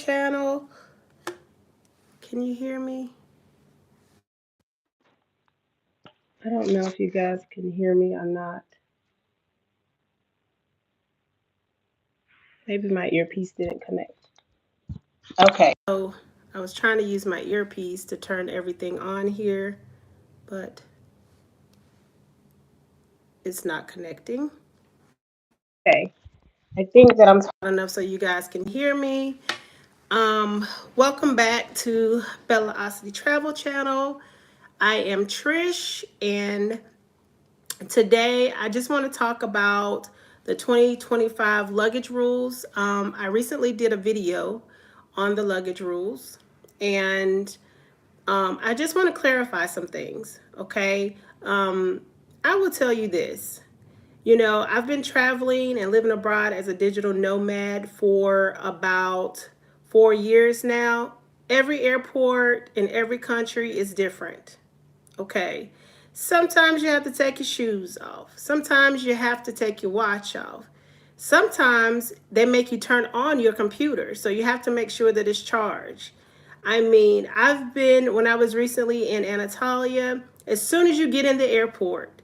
channel. Can you hear me? I don't know if you guys can hear me or not. Maybe my earpiece didn't connect. Okay. So I was trying to use my earpiece to turn everything on here, but it's not connecting. Okay. I think that I'm loud enough so you guys can hear me. Welcome back to Bellaocity Travel channel. I am Trish, and today I just want to talk about the 2025 luggage rules. I recently did a video on the luggage rules, and I just want to clarify some things, okay? I will tell you this. You know, I've been traveling and living abroad as a digital nomad for about 4 years now. Every airport in every country is different, okay? Sometimes you have to take your shoes off. Sometimes you have to take your watch off. Sometimes they make you turn on your computer, so you have to make sure that it's charged. I mean, when I was recently in Anatolia, as soon as you get in the airport,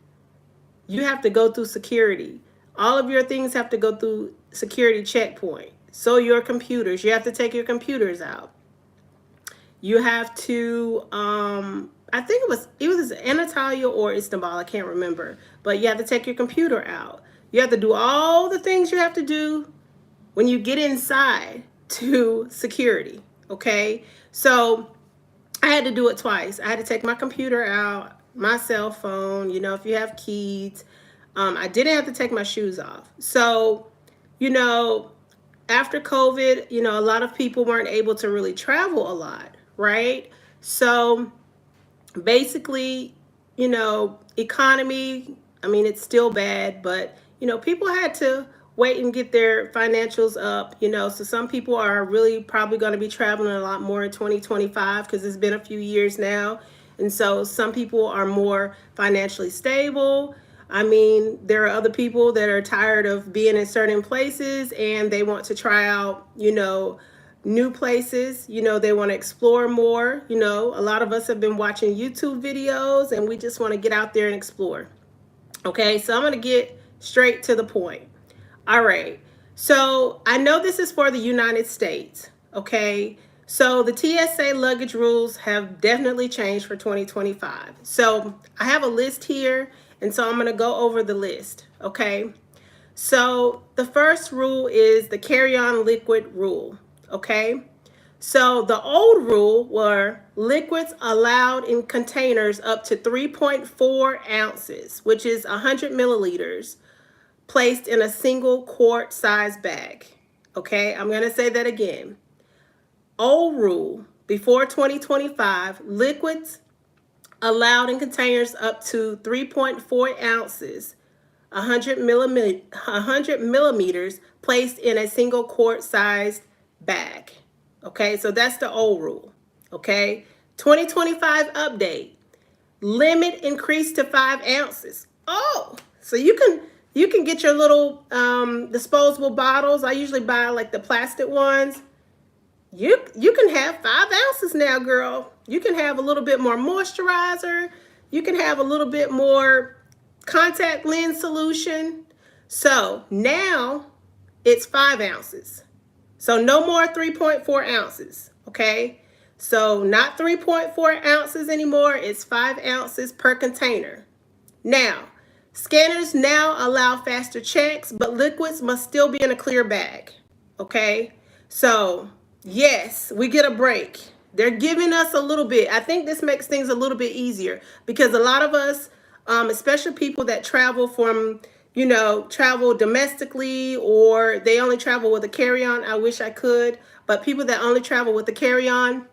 you have to go through security. All of your things have to go through security checkpoint. So your computers, you have to take your computers out. You have to, I think it was Anatolia or Istanbul, I can't remember. But you have to take your computer out. You have to do all the things you have to do when you get inside to security, okay? So I had to do it twice. I had to take my computer out, my cell phone, you know, if you have keys. I didn't have to take my shoes off. So, you know, after COVID, you know, a lot of people weren't able to really travel a lot, right? So basically, you know, economy, I mean, it's still bad, but, you know, people had to wait and get their financials up, you know. So some people are really probably going to be traveling a lot more in 2025 because it's been a few years now. And so some people are more financially stable. I mean, there are other people that are tired of being in certain places and they want to try out, you know, new places. You know, they want to explore more. You know, a lot of us have been watching YouTube videos and we just want to get out there and explore. Okay, so I'm going to get straight to the point. All right, so I know this is for the United States. Okay, so the TSA luggage rules have definitely changed for 2025. So I have a list here, and so I'm going to go over the list. Okay, so the first rule is the carry-on liquid rule. Okay, so the old rule were liquids allowed in containers up to 3.4 ounces, which is 100 milliliters, placed in a single quart size bag. Okay, I'm going to say that again. Old rule, before 2025, liquids allowed in containers up to 3.4 ounces, 100 millimeters, placed in a single quart sized bag. Okay, so that's the old rule. Okay, 2025 update, limit increased to 5 ounces. Oh, so you can get your little disposable bottles. I usually buy like the plastic ones. You can have 5 ounces now, girl. You can have a little bit more moisturizer. You can have a little bit more contact lens solution. So now it's 5 ounces. So no more 3.4 ounces, okay? So not 3.4 ounces anymore, it's 5 ounces per container. Now, scanners now allow faster checks, but liquids must still be in a clear bag, okay? So yes, we get a break. They're giving us a little bit. I think this makes things a little bit easier because a lot of us, especially people that travel from, you know, travel domestically or they only travel with a carry-on. I wish I could, but people that only travel with a carry-on,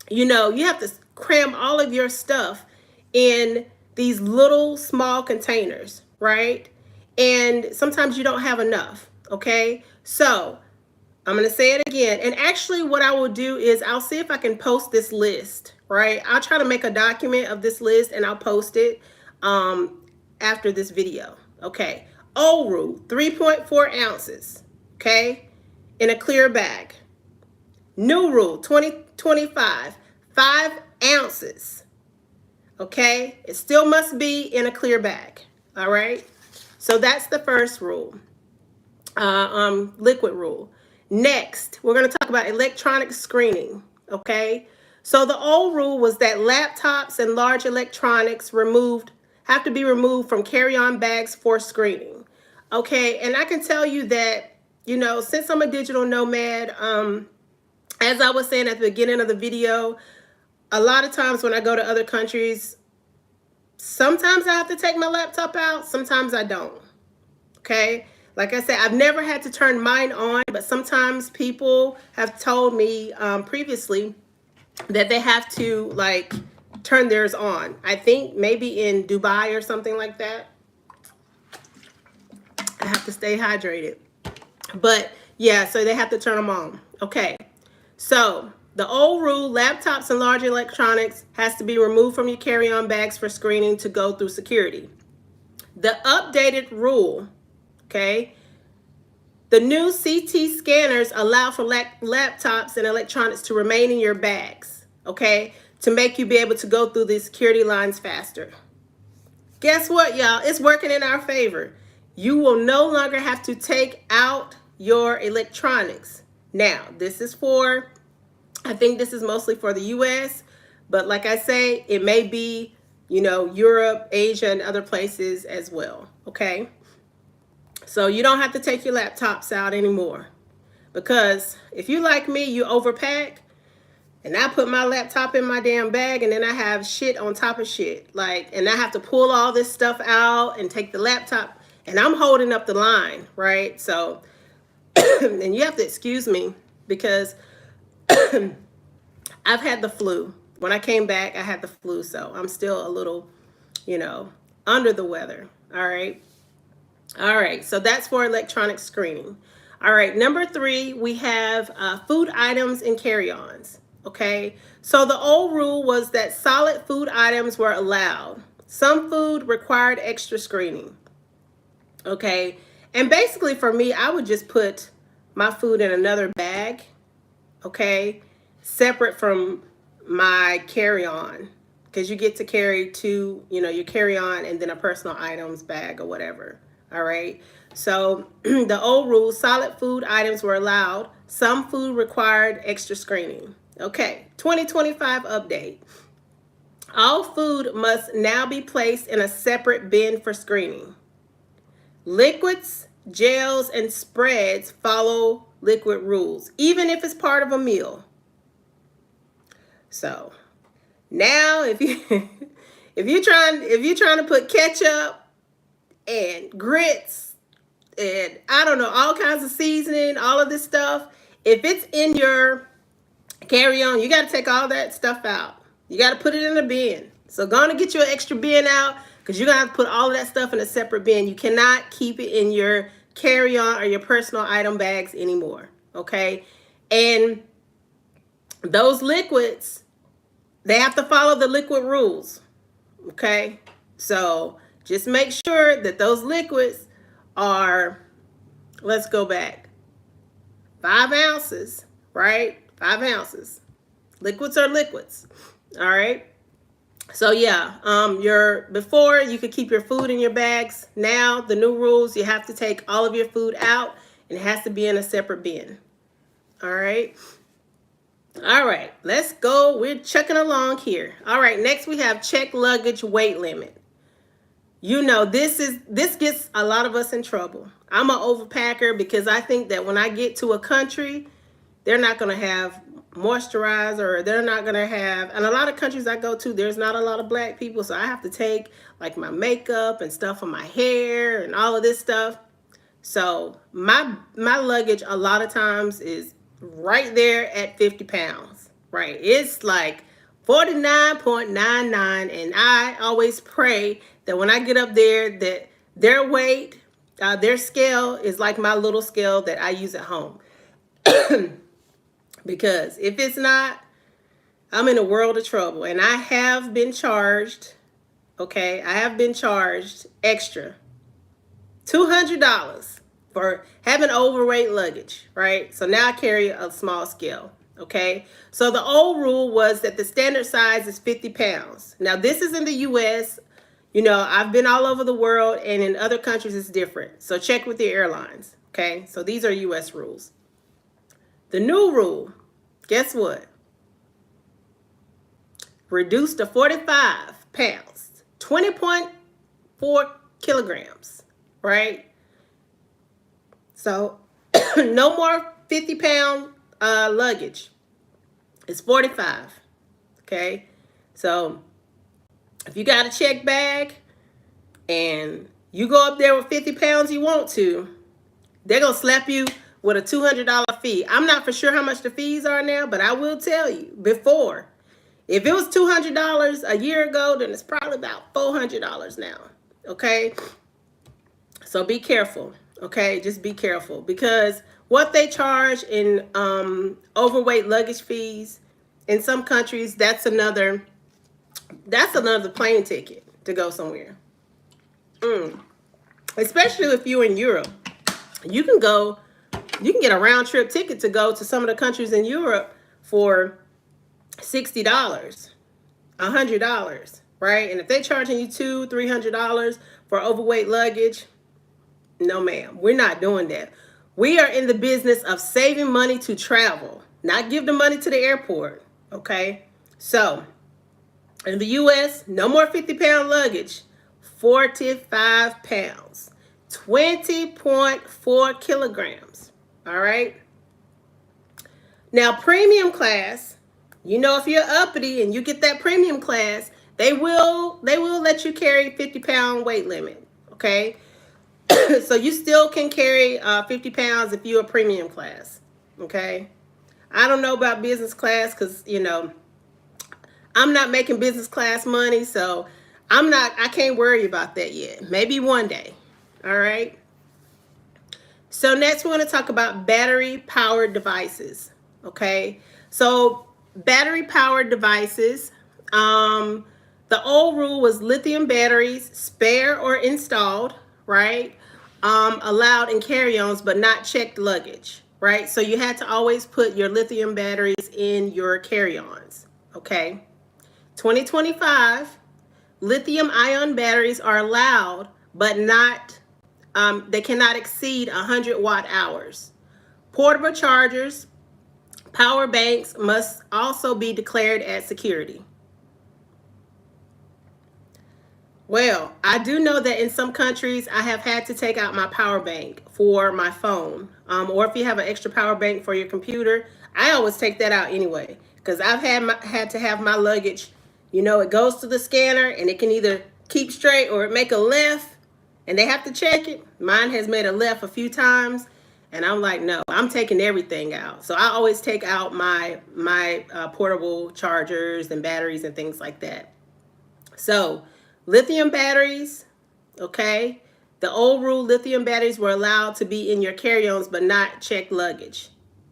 you know, you have to cram all of your stuff in these little small containers, right? And sometimes you don't have enough, okay? So I'm going to say it again. And actually what I will do is I'll see if I can post this list, right? I'll try to make a document of this list and I'll post it after this video. Okay. Old rule, 3.4 ounces, okay, in a clear bag. New rule 2025, 5 ounces. Okay, it still must be in a clear bag. All right, so that's the first rule. Liquid rule. Next, we're going to talk about electronic screening. Okay, so the old rule was that laptops and large electronics have to be removed from carry-on bags for screening. Okay, and I can tell you that, since I'm a digital nomad, as I was saying at the beginning of the video, a lot of times when I go to other countries, sometimes I have to take my laptop out, sometimes I don't. Okay, like I said, I've never had to turn mine on, but sometimes people have told me previously that they have to like turn theirs on. I think maybe in Dubai or something like that. I have to stay hydrated. But yeah, so they have to turn them on. Okay, so the old rule, laptops and large electronics has to be removed from your carry-on bags for screening to go through security. The updated rule, okay, the new CT scanners allow for laptops and electronics to remain in your bags, okay, to make you be able to go through the security lines faster. Guess what, y'all? It's working in our favor. You will no longer have to take out your electronics. Now, I think this is mostly for the US, but like I say, it may be, Europe, Asia, and other places as well, okay? So you don't have to take your laptops out anymore. Because if you like me, you overpack, and I put my laptop in my damn bag, and then I have shit on top of shit. And I have to pull all this stuff out and take the laptop, and I'm holding up the line, right? So, and you have to excuse me because I've had the flu. When I came back, I had the flu, so I'm still a little, under the weather, all right? All right, so that's for electronic screening. All right, number 3, we have food items and carry-ons, okay? So the old rule was that solid food items were allowed. Some food required extra screening, okay? And basically for me, I would just put my food in another bag, okay, separate from my carry-on, because you get to carry two, your carry-on and then a personal items bag or whatever. All right. So the old rule, solid food items were allowed. Some food required extra screening. Okay. 2025 update. All food must now be placed in a separate bin for screening. Liquids, gels, and spreads follow liquid rules, even if it's part of a meal. So now if you're trying to put ketchup and grits and I don't know, all kinds of seasoning, all of this stuff, if it's in your carry-on, you got to take all that stuff out. You got to put it in a bin. So go on and get you an extra bin out, because you're going to have to put all of that stuff in a separate bin. You cannot keep it in your carry-on or your personal item bags anymore, okay? And those liquids, they have to follow the liquid rules, okay? So just make sure that those liquids are, let's go back, 5 ounces, right? 5 ounces. Liquids are liquids, all right? So yeah, before you could keep your food in your bags. Now the new rules, you have to take all of your food out and it has to be in a separate bin, all right? All right, let's go. We're chucking along here. All right, next we have check luggage weight limit. This gets a lot of us in trouble. I'm an overpacker because I think that when I get to a country, they're not going to have moisturizer, or they're not going to have, and a lot of countries I go to, there's not a lot of black people, so I have to take like my makeup and stuff on my hair and all of this stuff. So my luggage a lot of times is right there at 50 pounds, right? It's like 49.99, and I always pray that when I get up there that their weight, their scale is like my little scale that I use at home. Because if it's not, I'm in a world of trouble. And I have been charged, okay, I have been charged extra $200 for having overweight luggage, right? So now I carry a small scale. Okay, so the old rule was that the standard size is 50 pounds. Now, this is in the US. You know, I've been all over the world, and in other countries it's different. So check with the airlines. Okay, so these are US rules. The new rule, guess what? Reduced to 45 pounds, 20.4 kilograms, right? So no more 50-pound luggage. It's 45. Okay, so if you got a check bag and you go up there with 50 pounds you want to, they're going to slap you with a $200 fee. I'm not for sure how much the fees are now, but I will tell you, before, if it was $200 a year ago, then it's probably about $400 now. Okay, so be careful. Okay, just be careful, because what they charge in overweight luggage fees in some countries, that's another plane ticket to go somewhere. Especially if you're in Europe, you can get a round trip ticket to go to some of the countries in Europe for $60, $100, right? And if they're charging you $200-$300 for overweight luggage, no ma'am, we're not doing that. We are in the business of saving money to travel, not give the money to the airport. Okay, so in the US, no more 50-pound luggage, 45 pounds, 20.4 kilograms. All right. Now, premium class, you know, if you're uppity and you get that premium class, they will let you carry 50-pound weight limit. Okay. So you still can carry 50 pounds if you're a premium class. Okay. I don't know about business class, because, you know, I'm not making business class money, so I can't worry about that yet. Maybe one day. All right. So next we want to talk about battery powered devices. Okay. So battery powered devices, the old rule was lithium batteries, spare or installed, right? Allowed in carry-ons, but not checked luggage, right? So you had to always put your lithium batteries in your carry-ons. Okay. 2025, lithium ion batteries are allowed, but not, they cannot exceed 100 watt hours. Portable chargers, power banks must also be declared as security. Well, I do know that in some countries I have had to take out my power bank for my phone, or if you have an extra power bank for your computer, I always take that out anyway, because I've had to have my luggage. You know, it goes to the scanner and it can either keep straight or it make a left, and they have to check it. Mine has made a left a few times, and I'm like, no, I'm taking everything out. So I always take out my portable chargers and batteries and things like that. So lithium batteries, okay. The old rule, lithium batteries were allowed to be in your carry-ons, but not checked luggage.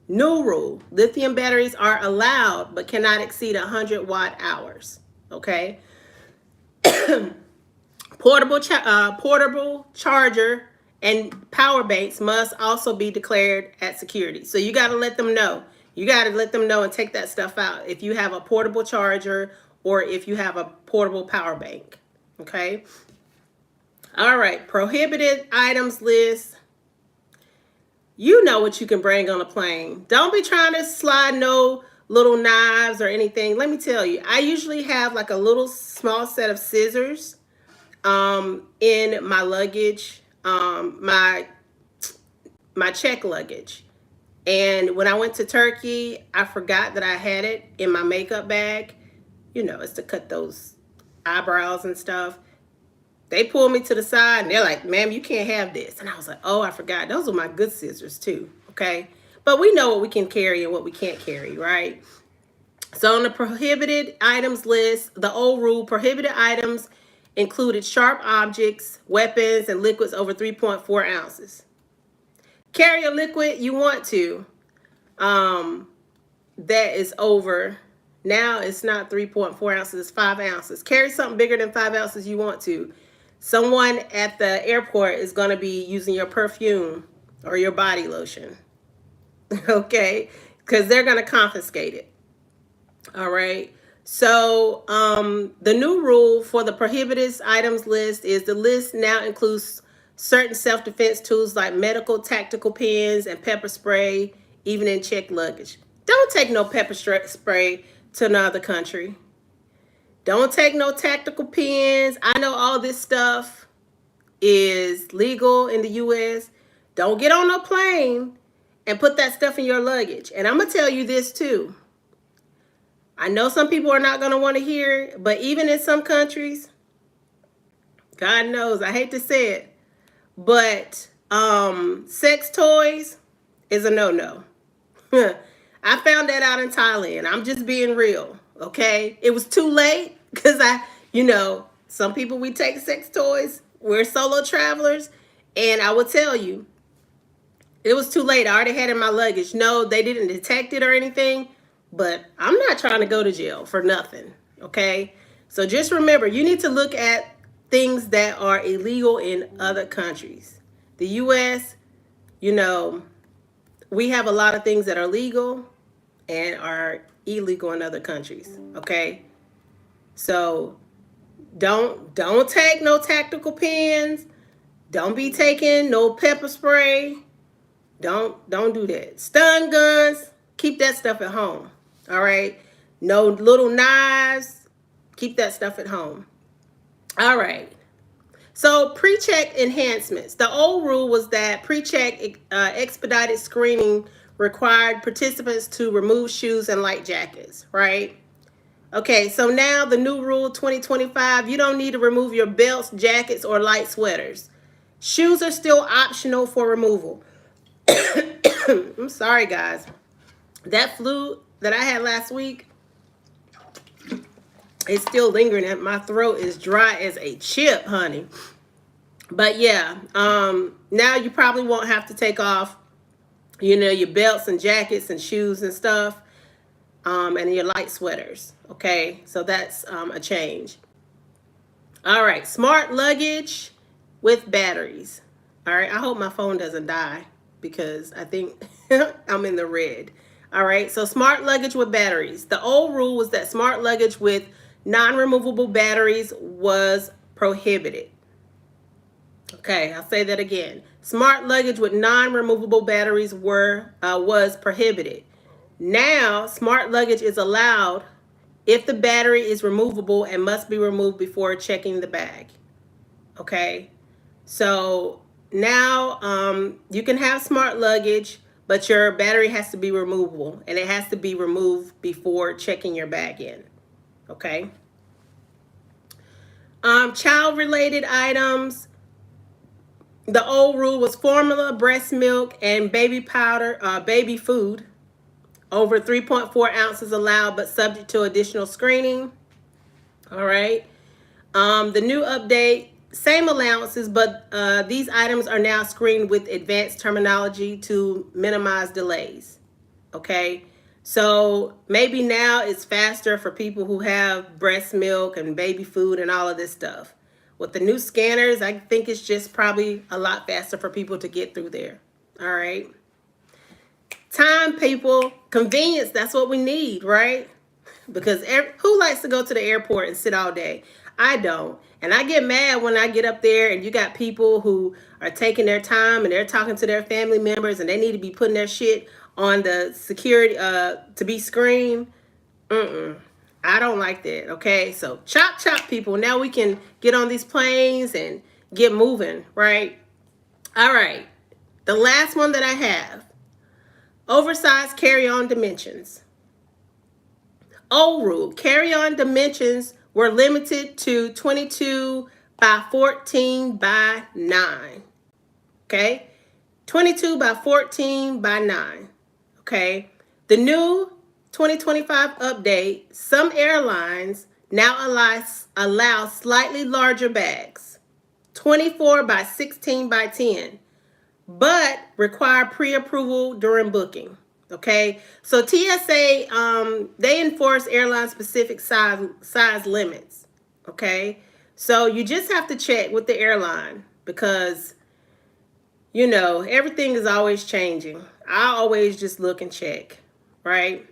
New rule, lithium batteries are allowed, but cannot exceed 100 watt hours. Okay. Portable charger and power banks must also be declared at security. So you got to let them know. You got to let them know and take that stuff out if you have a portable charger or if you have a portable power bank. Okay. All right. Prohibited items list. You know what you can bring on a plane. Don't be trying to slide no little knives or anything. Let me tell you, I usually have like a little small set of scissors in my luggage, my check luggage. And when I went to Turkey, I forgot that I had it in my makeup bag. You know, it's to cut those eyebrows and stuff. They pulled me to the side and they're like, ma'am, you can't have this. And I was like, oh, I forgot. Those are my good scissors too. Okay. But we know what we can carry and what we can't carry, right? So on the prohibited items list, the old rule, prohibited items included sharp objects, weapons, and liquids over 3.4 ounces. Carry a liquid you want to, that is over, now it's not 3.4 ounces, it's 5 ounces. Carry something bigger than 5 ounces you want to. Someone at the airport is going to be using your perfume or your body lotion. Okay. because they're going to confiscate it. All right. So the new rule for the prohibited items list is the list now includes certain self-defense tools like medical tactical pens and pepper spray, even in checked luggage. Don't take no pepper spray to another country. Don't take no tactical pens. I know all this stuff is legal in the U.S. Don't get on a plane and put that stuff in your luggage. And I'm going to tell you this too. I know some people are not going to want to hear it, but even in some countries, God knows, I hate to say it, but sex toys is a no-no. I found that out in Thailand. I'm just being real, okay? It was too late because some people, we take sex toys. We're solo travelers. And I will tell you, it was too late. I already had it in my luggage. No, they didn't detect it or anything. But I'm not trying to go to jail for nothing, okay? So just remember, you need to look at things that are illegal in other countries. The U.S., we have a lot of things that are legal and are illegal in other countries, okay? So don't take no tactical pens. Don't be taking no pepper spray. Don't do that. Stun guns, keep that stuff at home. All right. No little knives. Keep that stuff at home. All right. So pre-check enhancements. The old rule was that pre-check expedited screening required participants to remove shoes and light jackets, right? Okay, so now the new rule 2025, you don't need to remove your belts, jackets, or light sweaters. Shoes are still optional for removal. I'm sorry, guys. That flu that I had last week is still lingering, and my throat is dry as a chip, honey. But yeah, now you probably won't have to take off, your belts and jackets and shoes and stuff, and your light sweaters. Okay, so that's a change. All right, smart luggage with batteries. All right, I hope my phone doesn't die because I think I'm in the red. All right, so smart luggage with batteries. The old rule was that smart luggage with non-removable batteries was prohibited. Okay, I'll say that again. Smart luggage with non-removable batteries was prohibited. Now, smart luggage is allowed if the battery is removable and must be removed before checking the bag. Okay, so now you can have smart luggage, but your battery has to be removable, and it has to be removed before checking your bag in. Okay. Child-related items. The old rule was formula, breast milk, and baby powder, baby food. Over 3.4 ounces allowed, but subject to additional screening. All right. The new update, same allowances, but these items are now screened with advanced terminology to minimize delays. Okay. So maybe now it's faster for people who have breast milk and baby food and all of this stuff. With the new scanners, I think it's just probably a lot faster for people to get through there. All right. Time, people. Convenience, that's what we need, right? Because who likes to go to the airport and sit all day? I don't. And I get mad when I get up there and you got people who are taking their time and they're talking to their family members and they need to be putting their shit on the security to be screened. I don't like that, okay? So chop, people. Now we can get on these planes and get moving, right? All right. The last one that I have. Oversized carry-on dimensions. Old rule, carry-on dimensions were limited to 22 by 14 by 9. Okay? 22 by 14 by 9. Okay? The new 2025 update, some airlines now allow slightly larger bags, 24 by 16 by 10, but require pre-approval during booking. Okay, so TSA, they enforce airline-specific size limits. Okay, so you just have to check with the airline because, everything is always changing. I always just look and check. right?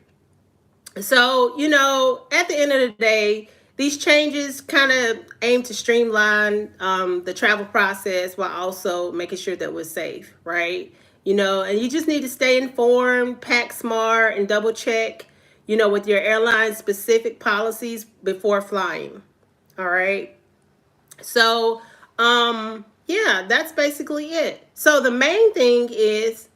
So, you know, at the end of the day, these changes kind of aim to streamline the travel process while also making sure that we're safe, right? You know, and you just need to stay informed, pack smart, and double check, you know, with your airline specific policies before flying. All right. So, yeah, that's basically it. So the main thing is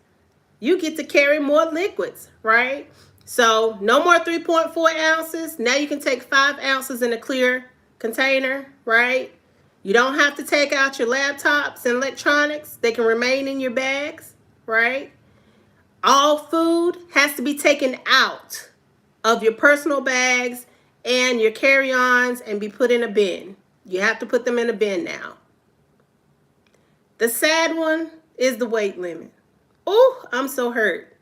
you get to carry more liquids, right? So no more 3.4 ounces. Now you can take 5 ounces in a clear container, right? You don't have to take out your laptops and electronics. They can remain in your bags, right? All food has to be taken out of your personal bags and your carry-ons and be put in a bin. You have to put them in a bin now. The sad one is the weight limit. Oh, I'm so hurt.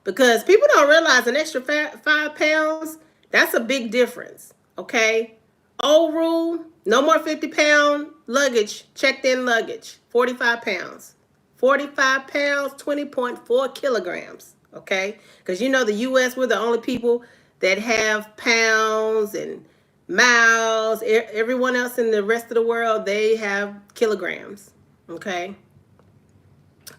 Because people don't realize an extra 5 pounds, that's a big difference. Okay? Old rule, no more 50-pound luggage, checked in luggage, 45 pounds. 45 pounds, 20.4 kilograms. Okay? Because you know the US, we're the only people that have pounds and miles. Everyone else in the rest of the world, they have kilograms. Okay?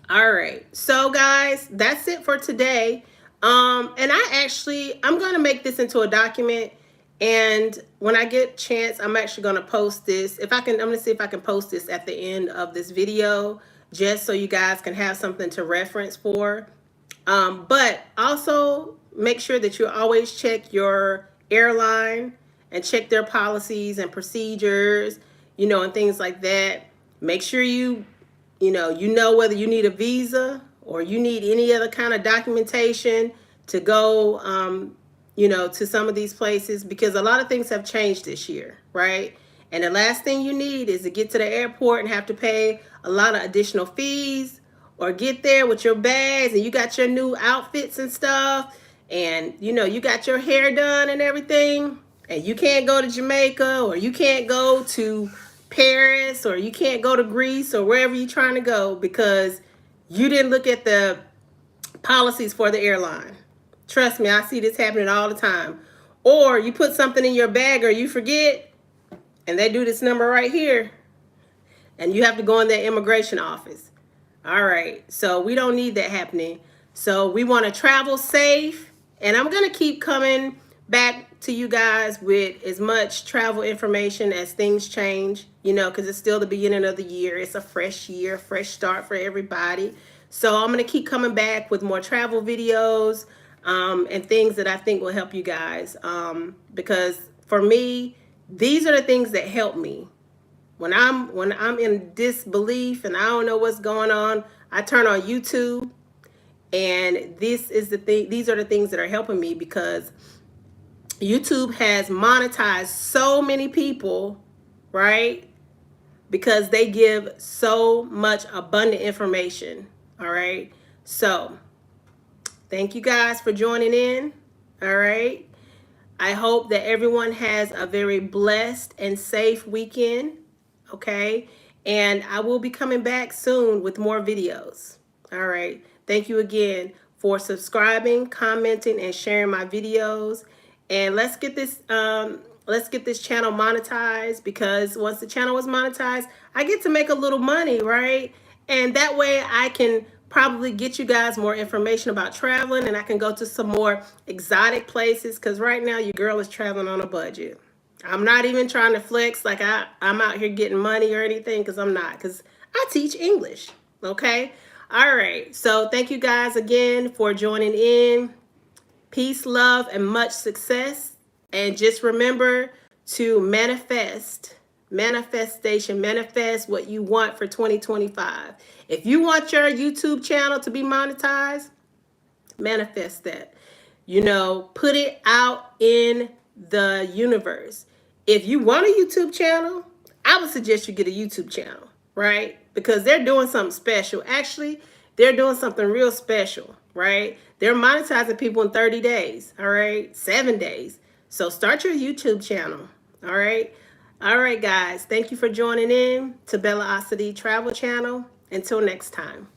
All right. So guys, that's it for today. And I'm going to make this into a document, and when I get a chance, I'm actually going to post this. I'm going to see if I can post this at the end of this video just so you guys can have something to reference for. But also make sure that you always check your airline and check their policies and procedures, you know, and things like that. Make sure you know whether you need a visa or you need any other kind of documentation to go, to some of these places, because a lot of things have changed this year, right? And the last thing you need is to get to the airport and have to pay a lot of additional fees, or get there with your bags and you got your new outfits and stuff, and you got your hair done and everything, and you can't go to Jamaica, or you can't go to Paris, or you can't go to Greece, or wherever you're trying to go because you didn't look at the policies for the airline. Trust me, I see this happening all the time. Or you put something in your bag or you forget, and they do this number right here, and you have to go in their immigration office. All right, so we don't need that happening. So we want to travel safe, and I'm going to keep coming back to you guys with as much travel information as things change, because it's still the beginning of the year. It's a fresh year, fresh start for everybody. So I'm going to keep coming back with more travel videos and things that I think will help you guys, because for me, these are the things that help me. When I'm in disbelief and I don't know what's going on, I turn on YouTube, and these are the things that are helping me, because YouTube has monetized so many people, right? Because they give so much abundant information. All right. So thank you guys for joining in. All right. I hope that everyone has a very blessed and safe weekend. Okay. And I will be coming back soon with more videos. All right. Thank you again for subscribing, commenting, and sharing my videos. And let's get this channel monetized, because once the channel is monetized, I get to make a little money, right? And that way I can probably get you guys more information about traveling, and I can go to some more exotic places, because right now your girl is traveling on a budget. I'm not even trying to flex like I'm out here getting money or anything, because I'm not, because I teach English, okay? All right, so thank you guys again for joining in. Peace, love, and much success. And just remember to manifest what you want for 2025. If you want your YouTube channel to be monetized, manifest that. Put it out in the universe. If you want a YouTube channel, I would suggest you get a YouTube channel, right? Because they're doing something special. Actually, they're doing something real special, right? They're monetizing people in 30 days, all right? 7 days. So start your YouTube channel, all right? All right, guys. Thank you for joining in to Bellaocity Travel Channel. Until next time.